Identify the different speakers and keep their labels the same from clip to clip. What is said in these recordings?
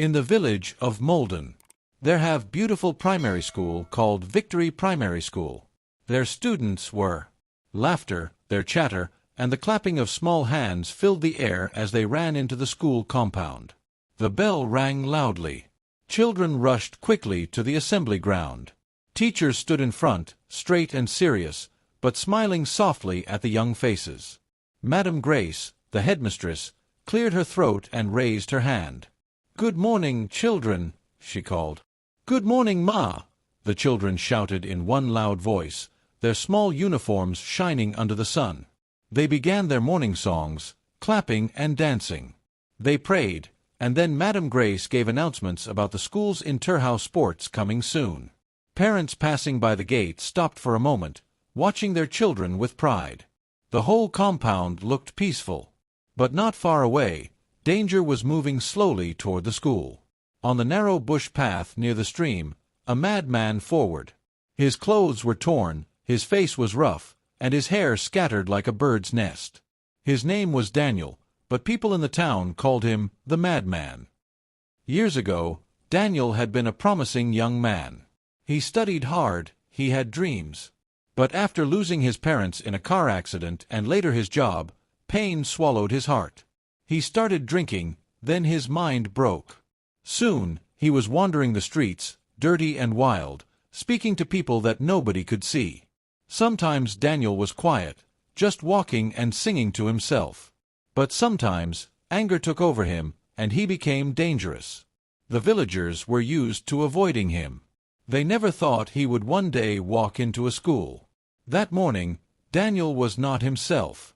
Speaker 1: In the village of Molden, there have beautiful primary school called Victory Primary School. Their students were laughter, their chatter, and the clapping of small hands filled the air as they ran into the school compound. The bell rang loudly. Children rushed quickly to the assembly ground. Teachers stood in front, straight and serious, but smiling softly at the young faces. Madam Grace, the headmistress, cleared her throat and raised her hand. "Good morning, children," she called. "Good morning, Ma," the children shouted in one loud voice, their small uniforms shining under the sun. They began their morning songs, clapping and dancing. They prayed, and then Madam Grace gave announcements about the school's inter-house sports coming soon. Parents passing by the gate stopped for a moment, watching their children with pride. The whole compound looked peaceful. But not far away, danger was moving slowly toward the school. On the narrow bush path near the stream, a madman forward. His clothes were torn, his face was rough, and his hair scattered like a bird's nest. His name was Daniel, but people in the town called him the Madman. Years ago, Daniel had been a promising young man. He studied hard, he had dreams. But after losing his parents in a car accident and later his job, pain swallowed his heart. He started drinking, then his mind broke. Soon, he was wandering the streets, dirty and wild, speaking to people that nobody could see. Sometimes Daniel was quiet, just walking and singing to himself. But sometimes, anger took over him, and he became dangerous. The villagers were used to avoiding him. They never thought he would one day walk into a school. That morning, Daniel was not himself.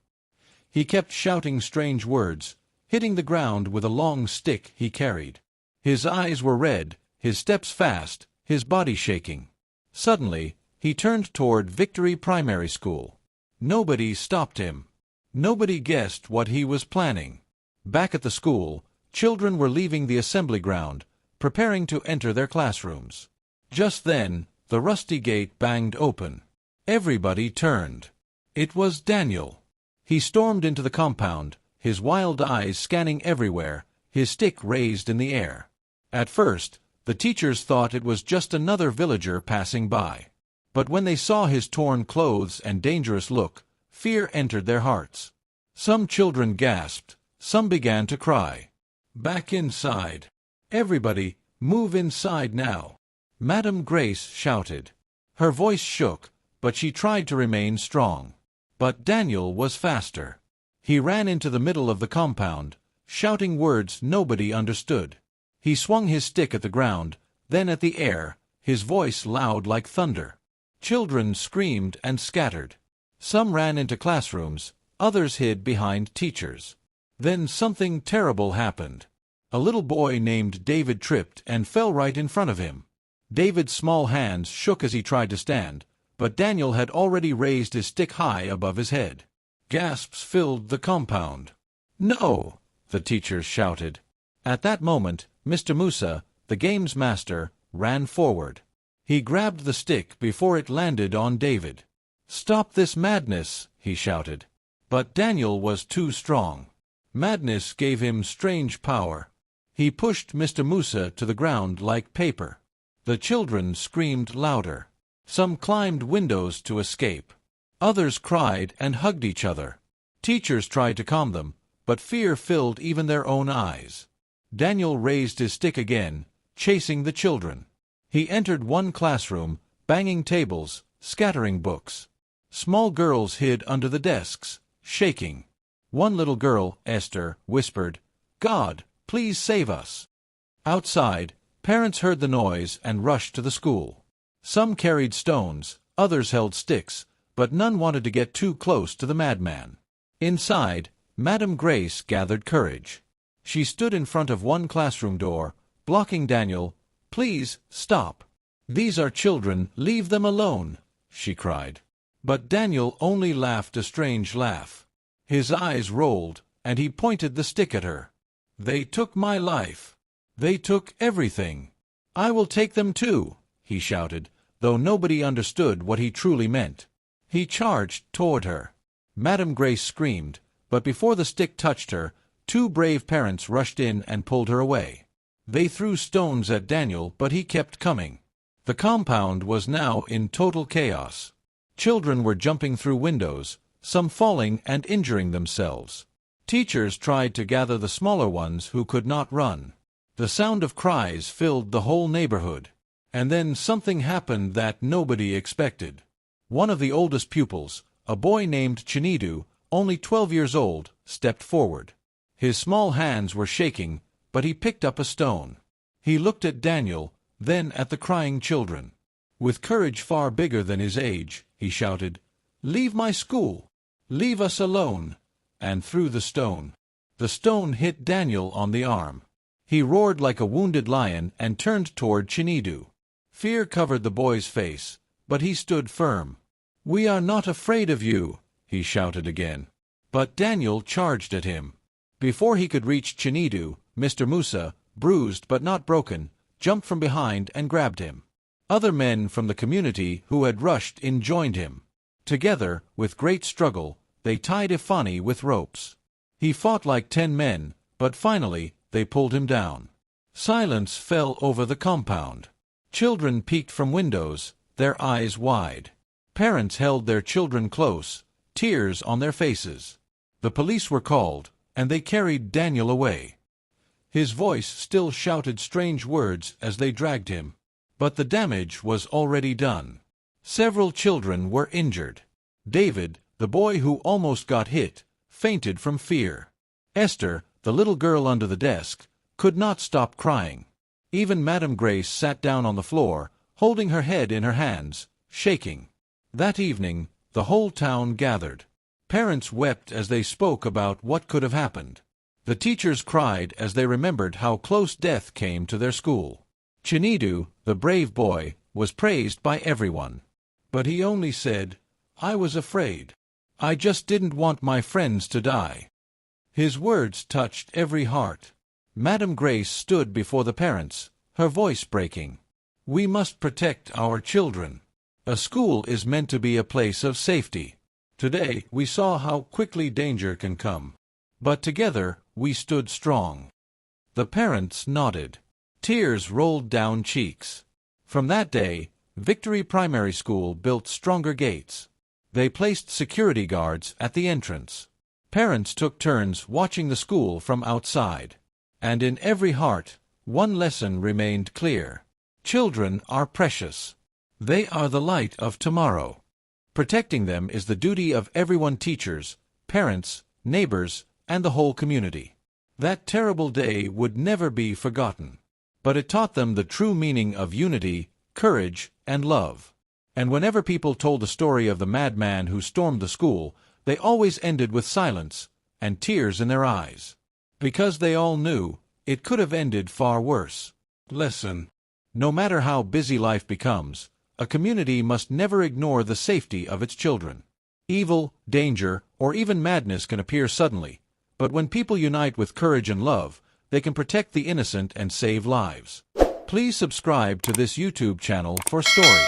Speaker 1: He kept shouting strange words, hitting the ground with a long stick he carried. His eyes were red, his steps fast, his body shaking. Suddenly, he turned toward Victory Primary School. Nobody stopped him. Nobody guessed what he was planning. Back at the school, children were leaving the assembly ground, preparing to enter their classrooms. Just then, the rusty gate banged open. Everybody turned. It was Daniel. He stormed into the compound, his wild eyes scanning everywhere, his stick raised in the air. At first, the teachers thought it was just another villager passing by. But when they saw his torn clothes and dangerous look, fear entered their hearts. Some children gasped, some began to cry. "Back inside! Everybody, move inside now!" Madam Grace shouted. Her voice shook, but she tried to remain strong. But Daniel was faster. He ran into the middle of the compound, shouting words nobody understood. He swung his stick at the ground, then at the air, his voice loud like thunder. Children screamed and scattered. Some ran into classrooms, others hid behind teachers. Then something terrible happened. A little boy named David tripped and fell right in front of him. David's small hands shook as he tried to stand, but Daniel had already raised his stick high above his head. Gasps filled the compound. "No!" the teachers shouted. At that moment, Mr. Musa, the game's master, ran forward. He grabbed the stick before it landed on David. "Stop this madness!" he shouted. But Daniel was too strong. Madness gave him strange power. He pushed Mr. Musa to the ground like paper. The children screamed louder. Some climbed windows to escape. Others cried and hugged each other. Teachers tried to calm them, but fear filled even their own eyes. Daniel raised his stick again, chasing the children. He entered one classroom, banging tables, scattering books. Small girls hid under the desks, shaking. One little girl, Esther, whispered, "God, please save us." Outside, parents heard the noise and rushed to the school. Some carried stones, others held sticks, but none wanted to get too close to the madman. Inside, Madam Grace gathered courage. She stood in front of one classroom door, blocking Daniel. "Please, stop. These are children, leave them alone," she cried. But Daniel only laughed a strange laugh. His eyes rolled, and he pointed the stick at her. "They took my life. They took everything. I will take them too," he shouted, though nobody understood what he truly meant. He charged toward her. Madam Grace screamed, but before the stick touched her, two brave parents rushed in and pulled her away. They threw stones at Daniel, but he kept coming. The compound was now in total chaos. Children were jumping through windows, some falling and injuring themselves. Teachers tried to gather the smaller ones who could not run. The sound of cries filled the whole neighborhood. And then something happened that nobody expected. One of the oldest pupils, a boy named Chinedu, only 12 years old, stepped forward. His small hands were shaking, but he picked up a stone. He looked at Daniel, then at the crying children. With courage far bigger than his age, he shouted, "Leave my school! Leave us alone!" and threw the stone. The stone hit Daniel on the arm. He roared like a wounded lion and turned toward Chinedu. Fear covered the boy's face, but he stood firm. "We are not afraid of you," he shouted again. But Daniel charged at him. Before he could reach Chinedu, Mr. Musa, bruised but not broken, jumped from behind and grabbed him. Other men from the community who had rushed in joined him. Together, with great struggle, they tied Ifani with ropes. He fought like 10 men, but finally they pulled him down. Silence fell over the compound. Children peeked from windows, their eyes wide. Parents held their children close, tears on their faces. The police were called, and they carried Daniel away. His voice still shouted strange words as they dragged him. But the damage was already done. Several children were injured. David, the boy who almost got hit, fainted from fear. Esther, the little girl under the desk, could not stop crying. Even Madame Grace sat down on the floor, holding her head in her hands, shaking. That evening, the whole town gathered. Parents wept as they spoke about what could have happened. The teachers cried as they remembered how close death came to their school. Chinedu, the brave boy, was praised by everyone. But he only said, "I was afraid. I just didn't want my friends to die." His words touched every heart. Madame Grace stood before the parents, her voice breaking. "We must protect our children. A school is meant to be a place of safety. Today we saw how quickly danger can come. But together we stood strong." The parents nodded. Tears rolled down cheeks. From that day, Victory Primary School built stronger gates. They placed security guards at the entrance. Parents took turns watching the school from outside. And in every heart, one lesson remained clear. Children are precious. They are the light of tomorrow. Protecting them is the duty of everyone: teachers, parents, neighbors, and the whole community. That terrible day would never be forgotten. But it taught them the true meaning of unity, courage, and love. And whenever people told the story of the madman who stormed the school, they always ended with silence and tears in their eyes. Because they all knew it could have ended far worse. Lesson: no matter how busy life becomes, a community must never ignore the safety of its children. Evil, danger, or even madness can appear suddenly, but when people unite with courage and love, they can protect the innocent and save lives. Please subscribe to this YouTube channel for story.